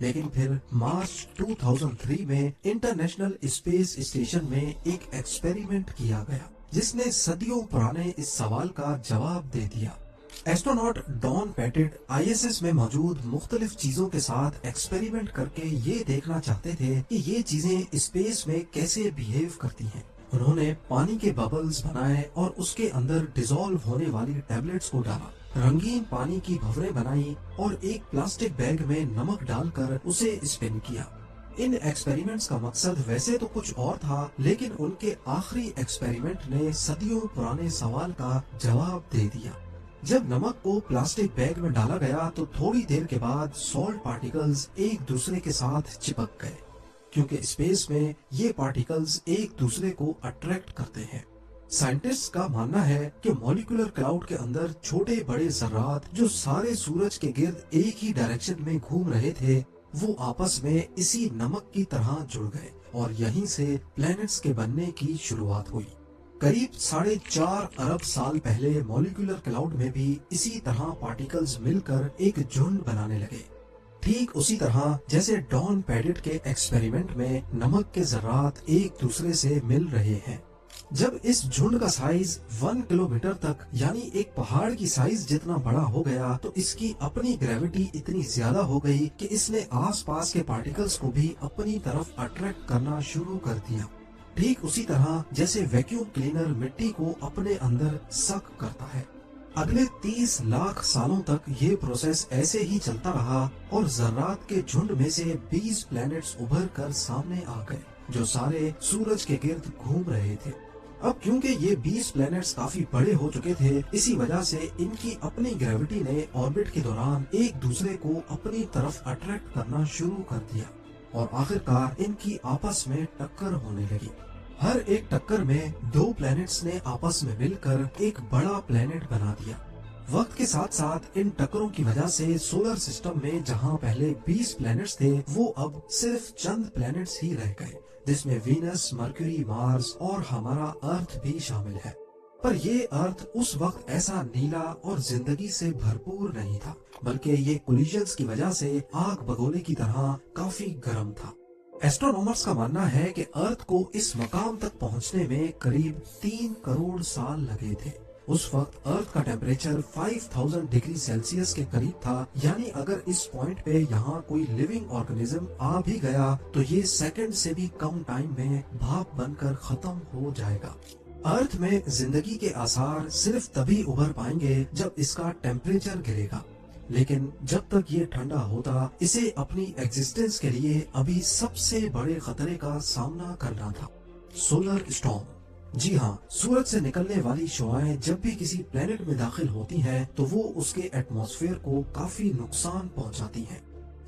لیکن پھر مارچ 2003 میں انٹرنیشنل اسپیس اسٹیشن میں ایک ایکسپیریمنٹ کیا گیا جس نے صدیوں پرانے اس سوال کا جواب دے دیا۔ Astronaut Don Pettit I S S میں موجود مختلف چیزوں کے ساتھ ایکسپیریمنٹ کر کے یہ دیکھنا چاہتے تھے کہ یہ چیزیں اسپیس میں کیسے بیہیو کرتی ہیں۔ انہوں نے پانی کے ببلز بنائے اور اس کے اندر ڈیزالو ہونے والی ٹیبلٹس کو ڈالا، رنگین پانی کی بھنوریں بنائی اور ایک پلاسٹک بیگ میں نمک ڈال کر اسے اسپن کیا۔ ان ایکسپیریمنٹس کا مقصد ویسے تو کچھ اور تھا، لیکن ان کے آخری ایکسپیریمنٹ نے صدیوں پرانے سوال کا جواب دے دیا۔ جب نمک کو پلاسٹک بیگ میں ڈالا گیا تو تھوڑی دیر کے بعد سالٹ پارٹیکلز ایک دوسرے کے ساتھ چپک گئے، کیونکہ اسپیس میں یہ پارٹیکلز ایک دوسرے کو اٹریکٹ کرتے ہیں۔ سائنٹسٹ کا ماننا ہے کہ مولیکولر کلاؤڈ کے اندر چھوٹے بڑے ذرات جو سارے سورج کے گرد ایک ہی ڈائریکشن میں گھوم رہے تھے، وہ آپس میں اسی نمک کی طرح جڑ گئے اور یہیں سے پلینٹس کے بننے کی شروعات ہوئی۔ قریب 4.5 ارب سال پہلے مولیکولر کلاؤڈ میں بھی اسی طرح پارٹیکلز مل کر ایک جھنڈ بنانے لگے، ٹھیک اسی طرح جیسے ڈان پیٹٹ کے ایکسپیریمنٹ میں نمک کے ذرات ایک دوسرے سے مل رہے ہیں۔ جب اس جھنڈ کا سائز 1 کلومیٹر تک یعنی ایک پہاڑ کی سائز جتنا بڑا ہو گیا تو اس کی اپنی گریوٹی اتنی زیادہ ہو گئی کہ اس نے آس پاس کے پارٹیکلز کو بھی اپنی طرف اٹریکٹ کرنا شروع کر دیا، ٹھیک اسی طرح جیسے ویکیوم کلینر مٹی کو اپنے اندر سک کرتا ہے۔ اگلے 30 لاکھ سالوں تک یہ پروسیس ایسے ہی چلتا رہا اور ذرات کے جھنڈ میں سے 20 پلینٹس ابھر کر سامنے آ گئے جو سارے سورج کے گرد گھوم رہے تھے۔ اب کیونکہ یہ 20 پلینٹس کافی بڑے ہو چکے تھے، اسی وجہ سے ان کی اپنی گریوٹی نے آربٹ کے دوران ایک دوسرے کو اپنی طرف اٹریکٹ کرنا شروع کر دیا اور آخرکار ان کی آپس میں ٹکر ہونے لگی۔ ہر ایک ٹکر میں 2 پلینٹس نے آپس میں مل کر ایک بڑا پلینٹ بنا دیا۔ وقت کے ساتھ ساتھ ان ٹکروں کی وجہ سے سولر سسٹم میں جہاں پہلے 20 پلینٹس تھے وہ اب صرف چند پلینٹس ہی رہ گئے، جس میں وینس، مرکوری، مارس اور ہمارا ارتھ بھی شامل ہے۔ پر یہ ارتھ اس وقت ایسا نیلا اور زندگی سے بھرپور نہیں تھا، بلکہ یہ کولیجنز کی وجہ سے آگ بگولے کی طرح کافی گرم تھا۔ ایسٹرونومرز کا ماننا ہے کہ ارتھ کو اس مقام تک پہنچنے میں قریب 3 کروڑ سال لگے تھے۔ اس وقت ارتھ کا ٹیمپریچر 5000 ڈگری سیلسیس کے قریب تھا، یعنی اگر اس پوائنٹ پہ یہاں کوئی لیونگ آرگنزم آ بھی گیا تو یہ سیکنڈ سے بھی کم ٹائم میں بھاپ بن کر ختم ہو جائے گا۔ ارتھ میں زندگی کے آثار صرف تبھی ابھر پائیں گے جب اس کا ٹیمپریچر گرے گا، لیکن جب تک یہ ٹھنڈا ہوتا اسے اپنی ایگزسٹنس کے لیے ابھی سب سے بڑے خطرے کا سامنا کرنا تھا، سولر اسٹارم۔ جی ہاں، سورج سے نکلنے والی شعاعیں جب بھی کسی پلینٹ میں داخل ہوتی ہیں تو وہ اس کے ایٹماسفیئر کو کافی نقصان پہنچاتی ہیں۔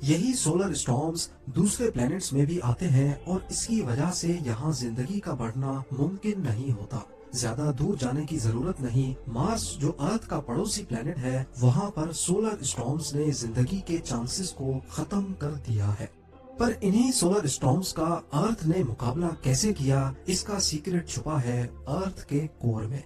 یہی سولر اسٹارمز دوسرے پلینٹس میں بھی آتے ہیں اور اس کی وجہ سے یہاں زندگی کا بڑھنا ممکن نہیں ہوتا۔ زیادہ دور جانے کی ضرورت نہیں، مارس جو ارتھ کا پڑوسی پلینٹ ہے وہاں پر سولر اسٹارمز نے زندگی کے چانسز کو ختم کر دیا ہے۔ پر انہی سولر اسٹارمز کا ارتھ نے مقابلہ کیسے کیا، اس کا سیکرٹ چھپا ہے ارتھ کے کور میں۔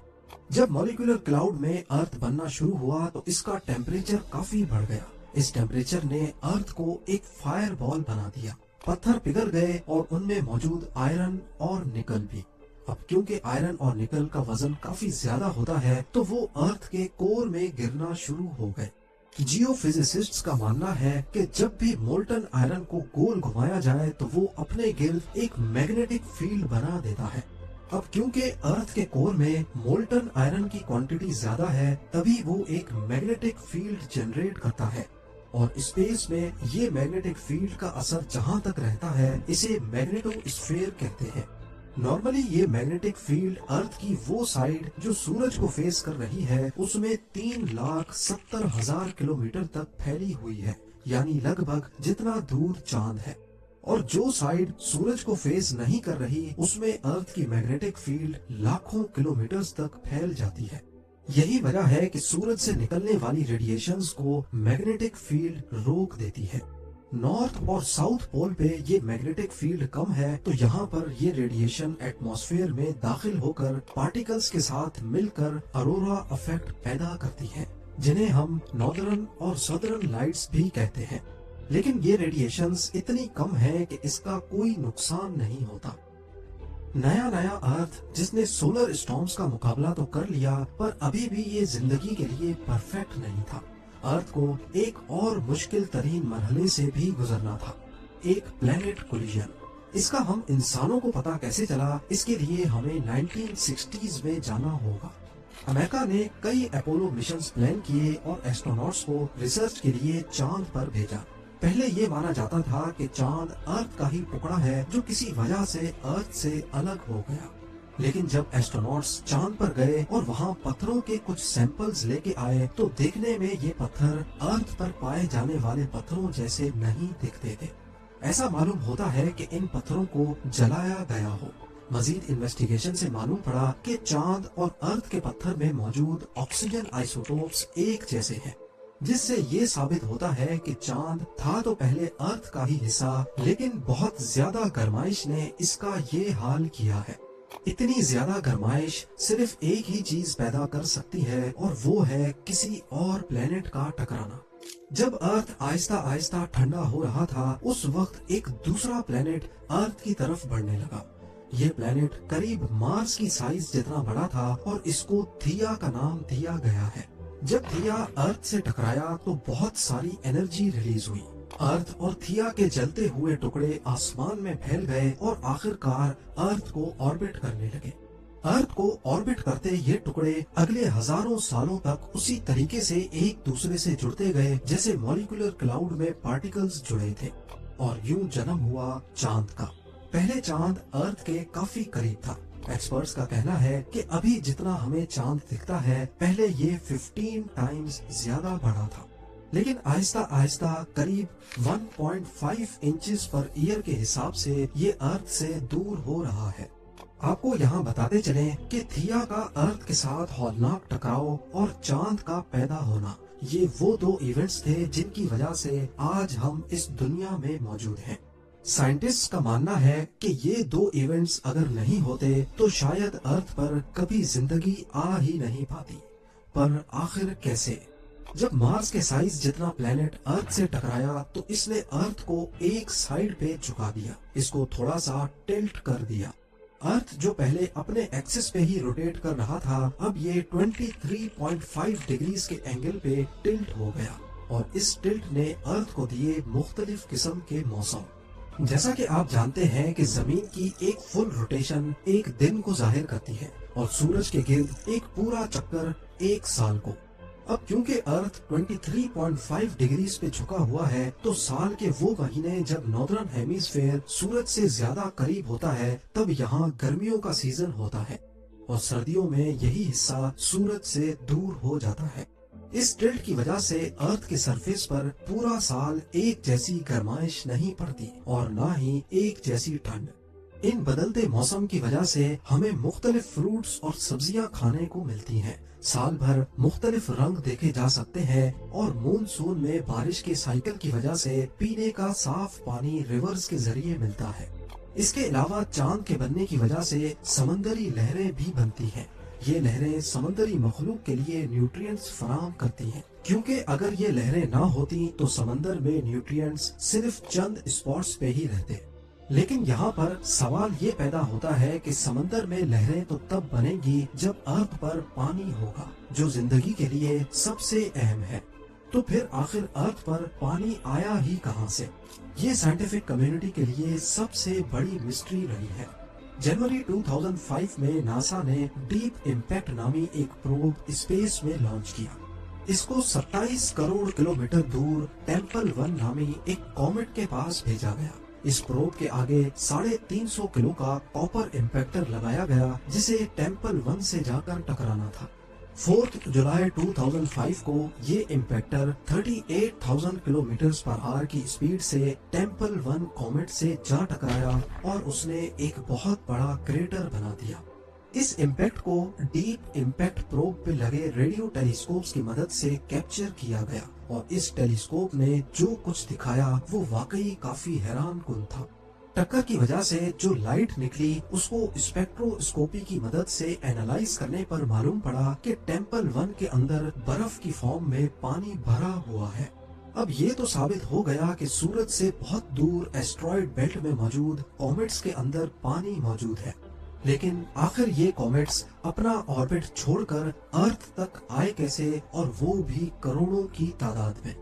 جب مولیکولر کلاؤڈ میں ارتھ بننا شروع ہوا تو اس کا ٹیمپریچر کافی بڑھ گیا۔ اس ٹیمپریچر نے ارتھ کو ایک فائر بال بنا دیا، پتھر پگھل گئے اور ان میں موجود آئرن اور نکل بھی۔ اب کیونکہ آئرن اور نکل کا وزن کافی زیادہ ہوتا ہے تو وہ ارتھ کے کور میں گرنا شروع ہو گئے۔ جیو فزسسٹس کا ماننا ہے کہ جب بھی مولٹن آئرن کو گول گھمایا جائے تو وہ اپنے گرد ایک میگنیٹک فیلڈ بنا دیتا ہے۔ اب کیونکہ ارتھ کے کور میں مولٹن آئرن کی کوانٹٹی زیادہ ہے تبھی وہ ایک میگنیٹک فیلڈ جنریٹ کرتا ہے، اور اسپیس میں یہ میگنیٹک فیلڈ کا اثر جہاں تک رہتا ہے اسے میگنیٹو اسفیئر کہتے ہیں۔ نارملی یہ میگنیٹک فیلڈ ارتھ کی وہ سائیڈ جو سورج کو فیس کر رہی ہے اس میں 3,70,000 کلومیٹر تک پھیلی ہوئی ہے، یعنی لگ بھگ جتنا دور چاند ہے، اور جو سائیڈ سورج کو فیس نہیں کر رہی اس میں ارتھ کی میگنیٹک فیلڈ لاکھوں کلومیٹرز تک پھیل جاتی ہے۔ یہی وجہ ہے کہ سورج سے نکلنے والی ریڈیشنز کو میگنیٹک فیلڈ روک دیتی ہے۔ نارتھ اور ساؤتھ پول پہ یہ میگنیٹک فیلڈ کم ہے تو یہاں پر یہ ریڈیشن ایٹماسفیئر میں داخل ہو کر پارٹیکلز کے ساتھ مل کر اورورا افیکٹ پیدا کرتی ہے، جنہیں ہم ناردرن اور سدرن لائٹس بھی کہتے ہیں۔ لیکن یہ ریڈیشنز اتنی کم ہے کہ اس کا کوئی نقصان نہیں ہوتا۔ نیا ارتھ جس نے سولر اسٹارمز کا مقابلہ تو کر لیا پر ابھی بھی یہ زندگی کے لیے پرفیکٹ نہیں تھا۔ ارتھ کو ایک اور مشکل ترین مرحلے سے بھی گزرنا تھا، ایک پلینٹ کولیجن۔ اس کا ہم انسانوں کو پتا کیسے چلا، اس کے لیے ہمیں 1960s میں جانا ہوگا۔ امریکہ نے کئی اپولو مشنز پلان کیے اور ایسٹروناٹس کو ریسرچ کے لیے چاند پر بھیجا۔ پہلے یہ مانا جاتا تھا کہ چاند ارتھ کا ہی ٹکڑا ہے جو کسی وجہ سے ارتھ سے الگ ہو گیا، لیکن جب ایسٹروناٹس چاند پر گئے اور وہاں پتھروں کے کچھ سیمپلز لے کے آئے تو دیکھنے میں یہ پتھر ارتھ پر پائے جانے والے پتھروں جیسے نہیں دکھتے تھے۔ ایسا معلوم ہوتا ہے کہ ان پتھروں کو جلایا گیا ہو۔ مزید انویسٹیگیشن سے معلوم پڑا کہ چاند اور ارتھ کے پتھر میں موجود آکسیجن آئسوٹوپس ایک جیسے ہیں، جس سے یہ ثابت ہوتا ہے کہ چاند تھا تو پہلے ارتھ کا ہی حصہ، لیکن بہت زیادہ گرمائش نے اس کا یہ حال کیا ہے۔ اتنی زیادہ گرمائش صرف ایک ہی چیز پیدا کر سکتی ہے اور وہ ہے کسی اور پلینٹ کا ٹکرانا۔ جب ارتھ آہستہ آہستہ ٹھنڈا ہو رہا تھا اس وقت ایک دوسرا پلینٹ ارتھ کی طرف بڑھنے لگا۔ یہ پلینٹ قریب مارس کی سائز جتنا بڑا تھا اور اس کو تھیا کا نام دیا گیا ہے۔ جب تھیا ارتھ سے ٹکرایا تو بہت ساری انرجی ریلیز ہوئی۔ ارتھ اور تھیا کے جلتے ہوئے ٹکڑے آسمان میں پھیل گئے اور آخر کار ارتھ کو آربٹ کرنے لگے۔ ارتھ کو آربٹ کرتے یہ ٹکڑے اگلے ہزاروں سالوں تک اسی طریقے سے ایک دوسرے سے جڑتے گئے جیسے مالیکولر کلاؤڈ میں پارٹیکلز جڑے تھے، اور یوں جنم ہوا چاند کا۔ پہلے چاند ارتھ کے کافی قریب تھا۔ ایکسپرٹس کا کہنا ہے کہ ابھی جتنا ہمیں چاند دکھتا ہے پہلے یہ 15 ٹائمز زیادہ بڑا تھا، لیکن آہستہ آہستہ قریب 1.5 انچز پر ایئر کے حساب سے یہ ارتھ سے دور ہو رہا ہے۔ آپ کو یہاں بتاتے چلیں کہ تھیا کا ارتھ کے ساتھ ہولناک ٹکراؤ اور چاند کا پیدا ہونا، یہ وہ دو ایونٹس تھے جن کی وجہ سے آج ہم اس دنیا میں موجود ہیں۔ سائنٹسٹ کا ماننا ہے کہ یہ دو ایونٹس اگر نہیں ہوتے تو شاید ارتھ پر کبھی زندگی آ ہی نہیں پاتی۔ پر آخر کیسے؟ جب مارس کے سائز جتنا پلینٹ ارتھ سے ٹکرایا تو اس نے ارتھ کو ایک سائیڈ پہ جھکا دیا، اس کو تھوڑا سا ٹلٹ کر دیا۔ ارتھ جو پہلے اپنے ایکسس پہ ہی روٹیٹ کر رہا تھا اب یہ 23.5 ڈگریز کے اینگل پہ ٹلٹ ہو گیا، اور اس ٹلٹ نے ارتھ کو دیے مختلف قسم کے موسم۔ جیسا کہ آپ جانتے ہیں کہ زمین کی ایک فل روٹیشن ایک دن کو ظاہر کرتی ہے اور سورج کے گرد ایک پورا چکر ایک سال کو۔ اب کیونکہ ارتھ 23.5 ڈگریز پہ جھکا ہوا ہے تو سال کے وہ مہینے جب ناردرن ہیمیسفیئر سورج سے زیادہ قریب ہوتا ہے تب یہاں گرمیوں کا سیزن ہوتا ہے، اور سردیوں میں یہی حصہ سورج سے دور ہو جاتا ہے۔ اس ٹلٹ کی وجہ سے ارتھ کے سرفیس پر پورا سال ایک جیسی گرمائش نہیں پڑتی اور نہ ہی ایک جیسی ٹھنڈ۔ ان بدلتے موسم کی وجہ سے ہمیں مختلف فروٹس اور سبزیاں کھانے کو ملتی ہیں، سال بھر مختلف رنگ دیکھے جا سکتے ہیں، اور مون سون میں بارش کے سائیکل کی وجہ سے پینے کا صاف پانی ریورز کے ذریعے ملتا ہے۔ اس کے علاوہ چاند کے بننے کی وجہ سے سمندری لہریں بھی بنتی ہیں۔ یہ لہریں سمندری مخلوق کے لیے نیوٹرینٹس فراہم کرتی ہیں، کیونکہ اگر یہ لہریں نہ ہوتی تو سمندر میں نیوٹرینٹس صرف چند اسپاٹس پہ ہی رہتے۔ لیکن یہاں پر سوال یہ پیدا ہوتا ہے کہ سمندر میں لہریں تو تب بنیں گی جب ارتھ پر پانی ہوگا، جو زندگی کے لیے سب سے اہم ہے۔ تو پھر آخر ارتھ پر پانی آیا ہی کہاں سے؟ یہ سائنٹیفک کمیونٹی کے لیے سب سے بڑی مسٹری رہی ہے۔ جنوری 2005 میں ناسا نے ڈیپ امپیکٹ نامی ایک پروب اسپیس میں لانچ کیا۔ اس کو 27 کروڑ کلومیٹر دور ٹیمپل 1 نامی ایک کومٹ کے پاس بھیجا گیا۔ اس پروب کے آگے 350 کلو کا کاپر امپیکٹر لگایا گیا جسے ٹیمپل 1 سے جا کر ٹکرانا تھا۔ 4 جولائی 2005 کو یہ امپیکٹر 38,000 کلومیٹرز پر آور کی اسپیڈ سے ٹیمپل 1 کومٹ سے جا ٹکرایا اور اس نے ایک بہت بڑا کریٹر بنا دیا۔ اس امپیکٹ کو ڈیپ امپیکٹ پروب پہ لگے ریڈیو ٹیلیسکوپس کی مدد سے کیپچر کیا گیا، اور اس ٹیلیسکوپ نے جو کچھ دکھایا وہ واقعی کافی حیران کن تھا۔ ٹکر کی وجہ سے جو لائٹ نکلی اس کو اسپیکٹروسکوپی کی مدد سے اینالائز کرنے پر معلوم پڑا کہ ٹیمپل 1 کے اندر برف کی فارم میں پانی بھرا ہوا ہے۔ اب یہ تو ثابت ہو گیا کہ سورج سے بہت دور ایسٹرائڈ بیلٹ میں موجود کومیٹس کے اندر پانی موجود ہے، لیکن آخر یہ کومیٹس اپنا آربٹ چھوڑ کر ارتھ تک آئے کیسے، اور وہ بھی کروڑوں کی تعداد میں۔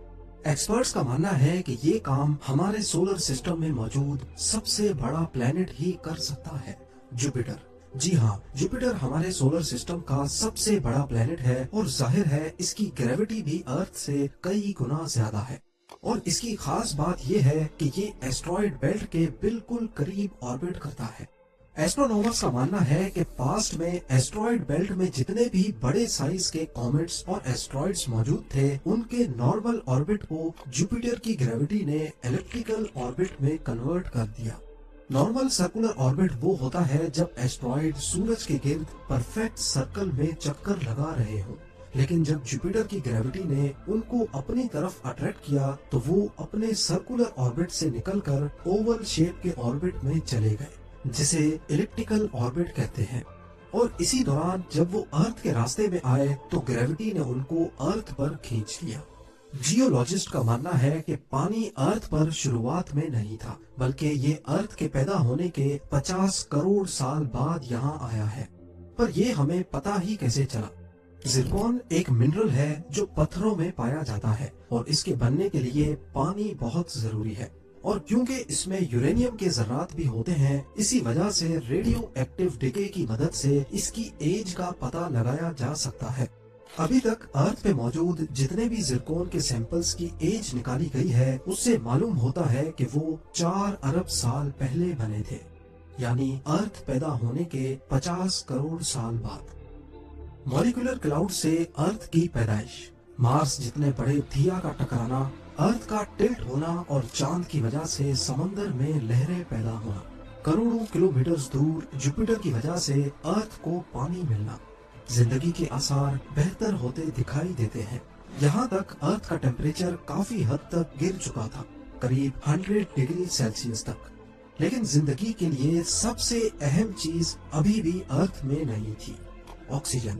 ایکسپرٹس کا ماننا ہے کہ یہ کام ہمارے سولر سسٹم میں موجود سب سے بڑا پلینٹ ہی کر سکتا ہے، جوپیٹر۔ جی ہاں، جوپیٹر ہمارے سولر سسٹم کا سب سے بڑا پلینٹ ہے، اور ظاہر ہے اس کی گریوٹی بھی ارتھ سے کئی گنا زیادہ ہے، اور اس کی خاص بات یہ ہے کہ یہ ایسٹرائڈ بیلٹ کے بالکل قریب آربٹ کرتا ہے۔ ایسٹرونومرز کا ماننا ہے کہ پاسٹ میں ایسٹرائڈ بیلٹ میں جتنے بھی بڑے سائز کے کومیٹس اور ایسٹرائڈز موجود تھے، ان کے نارمل آربٹ کو جوپیٹر کی گریوٹی نے الیپٹیکل آربٹ میں کنورٹ کر دیا۔ نارمل سرکولر آربٹ وہ ہوتا ہے جب ایسٹرائڈ سورج کے گرد پرفیکٹ سرکل میں چکر لگا رہے ہوں، لیکن جب جوپیٹر کی گریوٹی نے ان کو اپنی طرف اٹریکٹ کیا تو وہ اپنے سرکولر آربٹ سے نکل کر اوول شیپ کے آربٹ میں چلے گئے، جسے الیپٹیکل آربٹ کہتے ہیں۔ اور اسی دوران جب وہ ارتھ کے راستے میں آئے تو گریوٹی نے ان کو ارتھ پر کھینچ لیا۔ جیولوجسٹ کا ماننا ہے کہ پانی ارتھ پر شروعات میں نہیں تھا، بلکہ یہ ارتھ کے پیدا ہونے کے 50 کروڑ سال بعد یہاں آیا ہے۔ پر یہ ہمیں پتہ ہی کیسے چلا؟ زرکون ایک منرل ہے جو پتھروں میں پایا جاتا ہے، اور اس کے بننے کے لیے پانی بہت ضروری ہے، اور کیونکہ اس میں یورینیم کے ذرات بھی ہوتے ہیں، اسی وجہ سے ریڈیو ایکٹیو ڈیکے کی مدد سے اس کی ایج کا پتہ لگایا جا سکتا ہے۔ ابھی تک ارتھ پہ موجود جتنے بھی زرکون کے سیمپلز کی ایج نکالی گئی ہے، اس سے معلوم ہوتا ہے کہ وہ 4 ارب سال پہلے بنے تھے، یعنی ارتھ پیدا ہونے کے 50 کروڑ سال بعد۔ مولیکولر کلاؤڈ سے ارتھ کی پیدائش، مارس جتنے بڑے دھیا کا ٹکرانا، ارتھ کا ٹلٹ ہونا، اور چاند کی وجہ سے سمندر میں لہریں پیدا ہونا، کروڑوں کلومیٹرز دور جوپیٹر کی وجہ سے ارتھ کو پانی ملنا، زندگی کے آثار بہتر ہوتے دکھائی دیتے ہیں۔ یہاں تک ارتھ کا ٹیمپریچر کافی حد تک گر چکا تھا، قریب 100 ڈگری سیلسیس تک، لیکن زندگی کے لیے سب سے اہم چیز ابھی بھی ارتھ میں نہیں تھی، آکسیجن۔